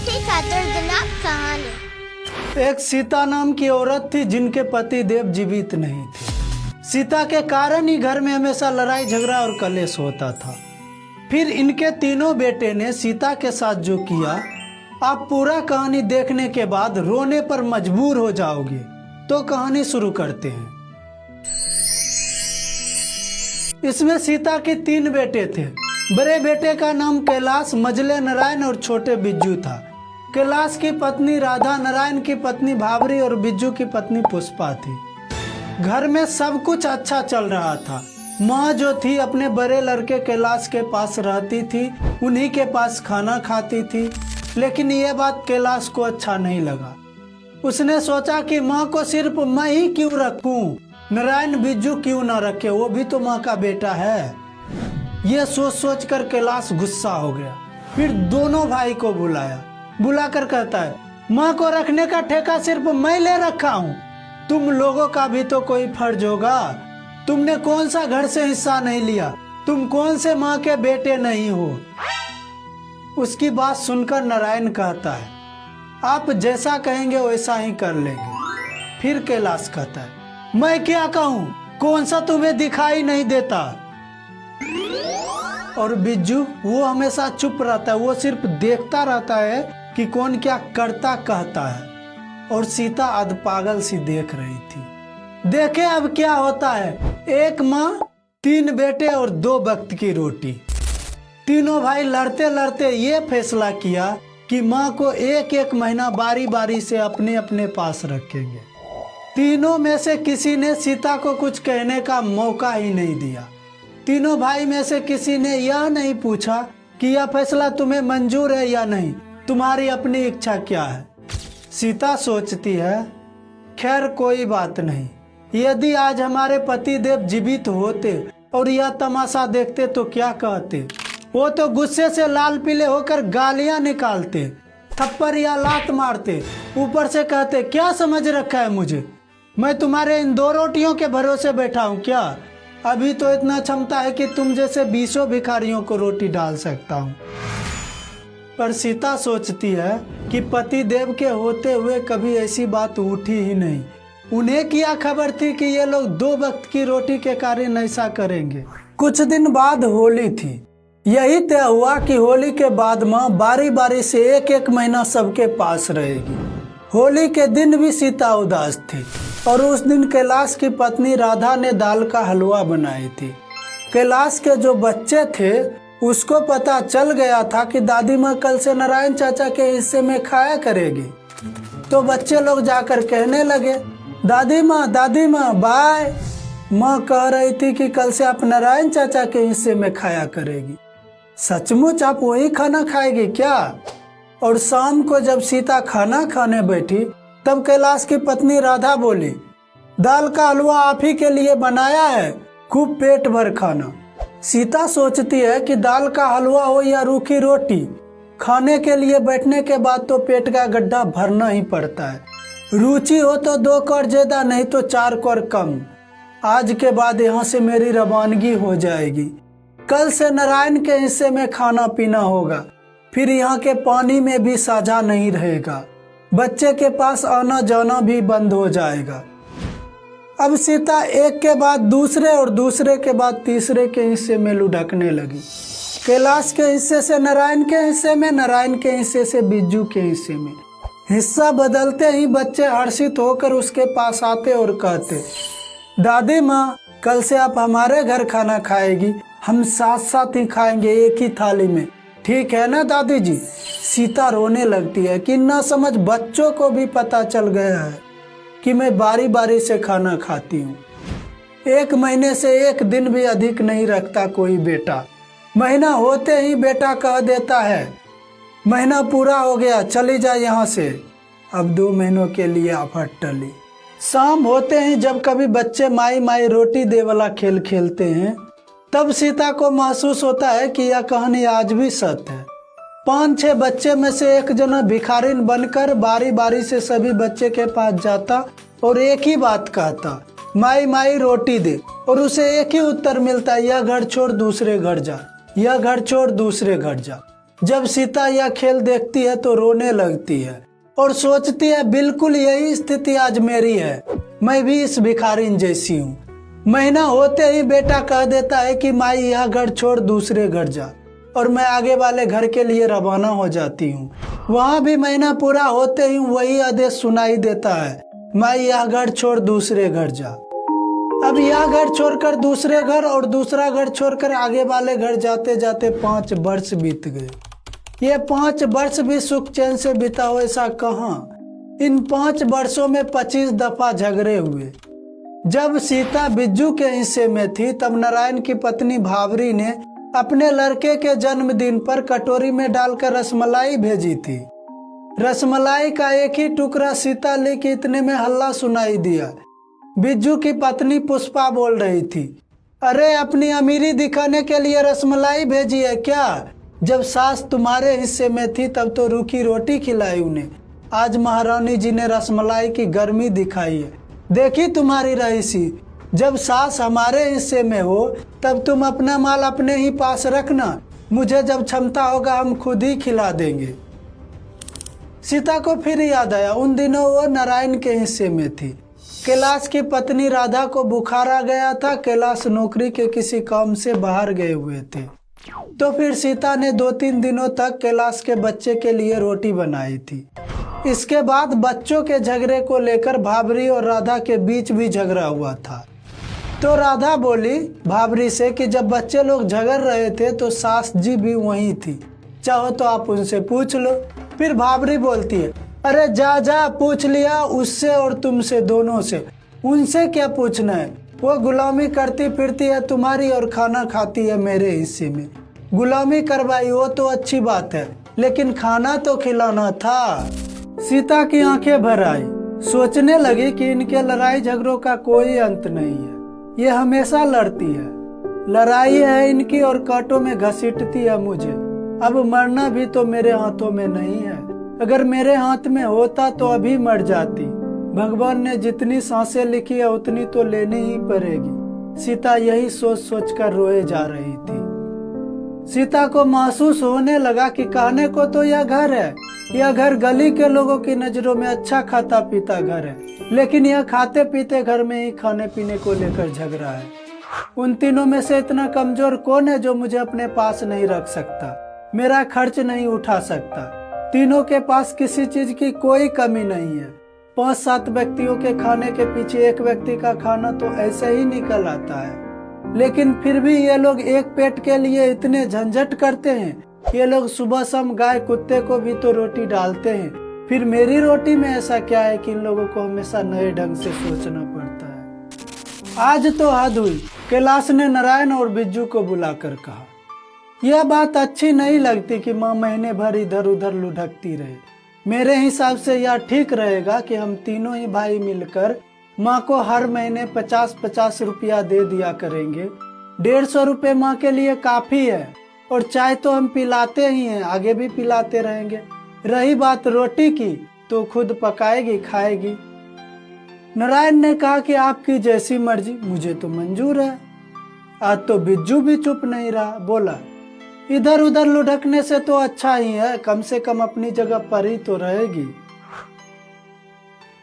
मीठी का दर्दनाक कहानी। एक सीता नाम की औरत थी जिनके पति देव जीवित नहीं थे। सीता के कारण ही घर में हमेशा लड़ाई झगड़ा और कलेश होता था। फिर इनके तीनों बेटे ने सीता के साथ जो किया, आप पूरा कहानी देखने के बाद रोने पर मजबूर हो जाओगे। तो कहानी शुरू करते हैं। इसमें सीता के 3 बेटे थे। बड़े बेटे का नाम कैलाश, मझले नारायण और छोटे बिज्जू था। कैलाश की पत्नी राधा, नारायण की पत्नी भावरी और बिज्जू की पत्नी पुष्पा थी। घर में सब कुछ अच्छा चल रहा था। माँ जो थी अपने बड़े लड़के कैलाश के पास रहती थी, उन्हीं के पास खाना खाती थी। लेकिन ये बात कैलाश को अच्छा नहीं लगा। उसने सोचा कि माँ को सिर्फ मैं ही क्यों रखूं, नारायण बिज्जू क्यों ना रखे, वो भी तो माँ का बेटा है। ये सोच सोच कर कैलाश गुस्सा हो गया। फिर दोनों भाई को बुलाकर कहता है, माँ को रखने का ठेका सिर्फ मैं ले रखा हूँ, तुम लोगों का भी तो कोई फर्ज होगा। तुमने कौन सा घर से हिस्सा नहीं लिया, तुम कौन से माँ के बेटे नहीं हो। उसकी बात सुनकर नारायण कहता है, आप जैसा कहेंगे वैसा ही कर लेंगे। फिर कैलाश कहता है, मैं क्या कहूँ, कौन सा तुम्हें दिखाई नहीं देता। और बिज्जू वो हमेशा चुप रहता है, वो सिर्फ देखता रहता है कि कौन क्या करता कहता है। और सीता अध पागल सी देख रही थी। देखे अब क्या होता है। एक माँ, 3 बेटे और 2 वक्त की रोटी। तीनों भाई लड़ते लड़ते ये फैसला किया कि माँ को एक महीना बारी बारी से अपने अपने पास रखेंगे। तीनों में से किसी ने सीता को कुछ कहने का मौका ही नहीं दिया। तीनों भाई में से किसी ने यह नहीं पूछा कि यह फैसला तुम्हें मंजूर है या नहीं, तुम्हारी अपनी इच्छा क्या है। सीता सोचती है, खैर कोई बात नहीं, यदि आज हमारे पति देव जीवित होते और यह तमाशा देखते तो क्या कहते। वो तो गुस्से से लाल पीले होकर गालियां निकालते, थप्पड़ या लात मारते, ऊपर से कहते, क्या समझ रखा है मुझे, मैं तुम्हारे इन 2 रोटियों के भरोसे बैठा हूँ क्या। अभी तो इतना क्षमता है कि तुम जैसे 20 भिखारियों को रोटी डाल सकता हूँ। पर सीता सोचती है कि पति देव के होते हुए कभी ऐसी बात उठी ही नहीं। उन्हें क्या खबर थी कि ये लोग 2 वक्त की रोटी के कारण ऐसा करेंगे। कुछ दिन बाद होली थी। यही तय हुआ कि होली के बाद माँ बारी बारी से एक महीना सबके पास रहेगी। होली के दिन भी सीता उदास थी और उस दिन कैलाश की पत्नी राधा ने दाल का हलवा बनाई थी। कैलाश के जो बच्चे थे उसको पता चल गया था कि दादी माँ कल से नारायण चाचा के हिस्से में खाया करेगी। तो बच्चे लोग जाकर कहने लगे, दादी माँ बाय। माँ कह रही थी कि कल से आप नारायण चाचा के हिस्से में खाया करेगी। सचमुच आप वही खाना खाएगी क्या। और शाम को जब सीता खाना खाने बैठी तब कैलाश की पत्नी राधा बोली, दाल का हलवा आप ही के लिए बनाया है, खूब पेट भर खाना। सीता सोचती है कि दाल का हलवा हो या रूखी रोटी, खाने के लिए बैठने के बाद तो पेट का गड्ढा भरना ही पड़ता है। रुचि हो तो 2 कौर ज्यादा, नहीं तो 4 कौर कम। आज के बाद यहाँ से मेरी रवानगी हो जाएगी। कल से नारायण के हिस्से में खाना पीना होगा। फिर यहाँ के पानी में भी साझा नहीं रहेगा। बच्चे के पास आना जाना भी बंद हो जाएगा। अब सीता एक के बाद दूसरे और दूसरे के बाद तीसरे के हिस्से में लुढ़कने लगी। कैलाश के हिस्से से नारायण के हिस्से में, नारायण के हिस्से से बिज्जू के हिस्से में। हिस्सा बदलते ही बच्चे हर्षित होकर उसके पास आते और कहते, दादी माँ कल से आप हमारे घर खाना खाएगी, हम साथ साथ ही खाएंगे एक ही थाली में, ठीक है ना दादी जी। सीता रोने लगती है कि ना समझ बच्चों को भी पता चल गया है कि मैं बारी बारी से खाना खाती हूँ। 1 महीने से 1 दिन भी अधिक नहीं रखता कोई बेटा। महीना होते ही बेटा कह देता है, महीना पूरा हो गया, चली जा यहाँ से। अब 2 महीनों के लिए आफत टली। शाम होते ही जब कभी बच्चे माई माई रोटी दे वाला खेल खेलते हैं, तब सीता को महसूस होता है कि यह कहानी आज भी सत्य है। 5-6 बच्चे में से एक जना भिखारिन बनकर बारी बारी से सभी बच्चे के पास जाता और एक ही बात कहता, माई माई रोटी दे। और उसे एक ही उत्तर मिलता, यह घर छोड़ दूसरे घर जा, यह घर छोड़ दूसरे घर जा। जब सीता यह खेल देखती है तो रोने लगती है और सोचती है बिल्कुल यही स्थिति आज मेरी है, मैं भी इस भिखारिन जैसी हूँ। महीना होते ही बेटा कह देता है कि माई यह घर छोड़ दूसरे घर जा, और मैं आगे वाले घर के लिए रवाना हो जाती हूँ। वहाँ भी महीना पूरा होते ही वही आदेश सुनाई देता है, माई यह घर छोड़ दूसरे घर जा। अब यह घर छोड़कर दूसरे घर और दूसरा घर छोड़कर आगे वाले घर जाते जाते 5 वर्ष बीत गए। ये 5 वर्ष भी सुख चैन से बिता हो ऐसा कहाँ। इन 5 वर्षों में 25 दफा झगड़े हुए। जब सीता बिज्जू के हिस्से में थी तब नारायण की पत्नी भावरी ने अपने लड़के के जन्मदिन पर कटोरी में डालकर रसमलाई भेजी थी। रसमलाई का एक ही टुकड़ा सीता लेके इतने में हल्ला सुनाई दिया। बिज्जू की पत्नी पुष्पा बोल रही थी, अरे अपनी अमीरी दिखाने के लिए रसमलाई भेजी है क्या? जब सास तुम्हारे हिस्से में थी तब तो रूखी रोटी खिलाई उन्हें। आज महारानी जी ने रसमलाई की गर्मी दिखाई है। देखी तुम्हारी रईसी, जब सास हमारे हिस्से में हो तब तुम अपना माल अपने ही पास रखना, मुझे जब क्षमता होगा हम खुद ही खिला देंगे। सीता को फिर याद आया, उन दिनों वो नारायण के हिस्से में थी। कैलाश की पत्नी राधा को बुखार आ गया था। कैलाश नौकरी के किसी काम से बाहर गए हुए थे। तो फिर सीता ने 2-3 दिनों तक कैलाश के बच्चे के लिए रोटी बनाई थी। इसके बाद बच्चों के झगड़े को लेकर भावरी और राधा के बीच भी झगड़ा हुआ था। तो राधा बोली भावरी से कि जब बच्चे लोग झगड़ रहे थे तो सास जी भी वहीं थी, चाहो तो आप उनसे पूछ लो। फिर भावरी बोलती है, अरे जा जा पूछ लिया उससे और तुमसे दोनों से, उनसे क्या पूछना है? वो गुलामी करती फिरती है तुम्हारी और खाना खाती है मेरे हिस्से में। गुलामी करवाई वो तो अच्छी बात है, लेकिन खाना तो खिलाना था। सीता की आंखें भर आई, सोचने लगी कि इनके लड़ाई झगड़ों का कोई अंत नहीं है। ये हमेशा लड़ती है, लड़ाई है इनकी और कांटों में घसीटती है मुझे। अब मरना भी तो मेरे हाथों में नहीं है। अगर मेरे हाथ में होता तो अभी मर जाती। भगवान ने जितनी सांसें लिखी है उतनी तो लेनी ही पड़ेगी। सीता यही सोच सोच कर रोए जा रही थी। सीता को महसूस होने लगा कि कहने को तो यह घर है, यह घर गली के लोगों की नजरों में अच्छा खाता पीता घर है, लेकिन यह खाते पीते घर में ही खाने पीने को लेकर झगड़ा है। उन तीनों में से इतना कमजोर कौन है जो मुझे अपने पास नहीं रख सकता, मेरा खर्च नहीं उठा सकता? तीनों के पास किसी चीज की कोई कमी नहीं है। 5-7 व्यक्तियों के खाने के पीछे एक व्यक्ति का खाना तो ऐसे ही निकल आता है, लेकिन फिर भी ये लोग एक पेट के लिए इतने झंझट करते हैं। ये लोग सुबह शाम गाय कुत्ते को भी तो रोटी डालते हैं, फिर मेरी रोटी में ऐसा क्या है कि इन लोगों को हमेशा नए ढंग से सोचना पड़ता है। आज तो हद हुई। कैलाश ने नारायण और बिज्जू को बुलाकर कहा, यह बात अच्छी नहीं लगती कि माँ महीने भर इधर उधर लुढ़कती रहे। मेरे हिसाब से यह ठीक रहेगा कि हम तीनों ही भाई मिलकर माँ को हर महीने 50-50 रुपया दे दिया करेंगे। 150 रुपये माँ के लिए काफी है, और चाय तो हम पिलाते ही हैं, आगे भी पिलाते रहेंगे। रही बात रोटी की तो खुद पकाएगी खाएगी। नारायण ने कहा कि आपकी जैसी मर्जी, मुझे तो मंजूर है। आज तो बिज्जू भी चुप नहीं रहा, बोला इधर उधर लुढ़कने से तो अच्छा ही है, कम से कम अपनी जगह पर ही तो रहेगी।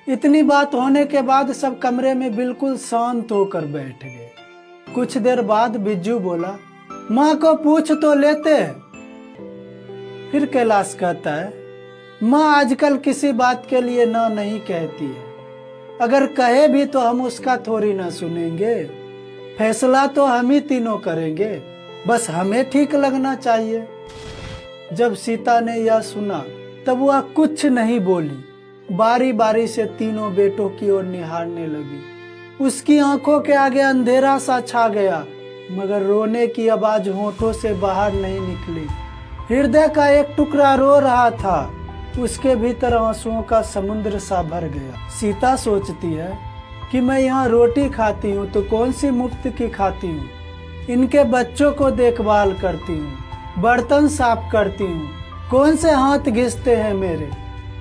इतनी बात होने के बाद सब कमरे में बिल्कुल शांत होकर बैठ गए। कुछ देर बाद बिज्जू बोला, माँ को पूछ तो लेते हैं। फिर कैलाश कहता है, माँ आजकल किसी बात के लिए ना नहीं कहती है, अगर कहे भी तो हम उसका थोड़ी ना सुनेंगे। फैसला तो हम ही तीनों करेंगे, बस हमें ठीक लगना चाहिए। जब सीता ने यह सुना तब वह कुछ नहीं बोली, बारी बारी से तीनों बेटों की ओर निहारने लगी। उसकी आंखों के आगे अंधेरा सा छा गया, मगर रोने की आवाज होठों से बाहर नहीं निकली। हृदय का एक टुकड़ा रो रहा था, उसके भीतर आंसुओं का समुद्र सा भर गया। सीता सोचती है कि मैं यहाँ रोटी खाती हूँ तो कौन सी मुफ्त की खाती हूँ, इनके बच्चों को देखभाल करती हूँ, बर्तन साफ करती हूँ, कौन से हाथ घिसते हैं मेरे,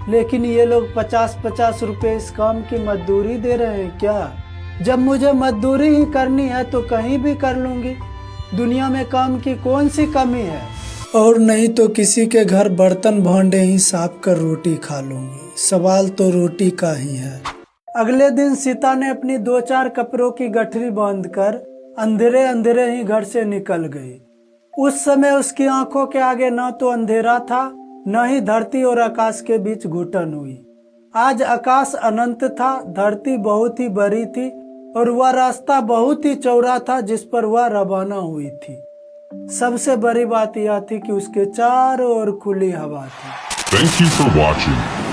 लेकिन ये लोग 50-50 रुपए इस काम की मजदूरी दे रहे हैं क्या? जब मुझे मजदूरी ही करनी है तो कहीं भी कर लूंगी। दुनिया में काम की कौन सी कमी है? और नहीं तो किसी के घर बर्तन भांडे ही साफ कर रोटी खा लूंगी। सवाल तो रोटी का ही है। अगले दिन सीता ने अपनी 2-4 कपड़ों की गठरी बांधकर अंधेरे अंधेरे ही घर से निकल गई। उस समय उसकी आंखों के आगे न तो अंधेरा था, न ही धरती और आकाश के बीच घुटन हुई। आज आकाश अनंत था, धरती बहुत ही बड़ी थी और वह रास्ता बहुत ही चौड़ा था जिस पर वह रवाना हुई थी। सबसे बड़ी बात यह थी कि उसके चारों ओर खुली हवा थी। Thank you for watching.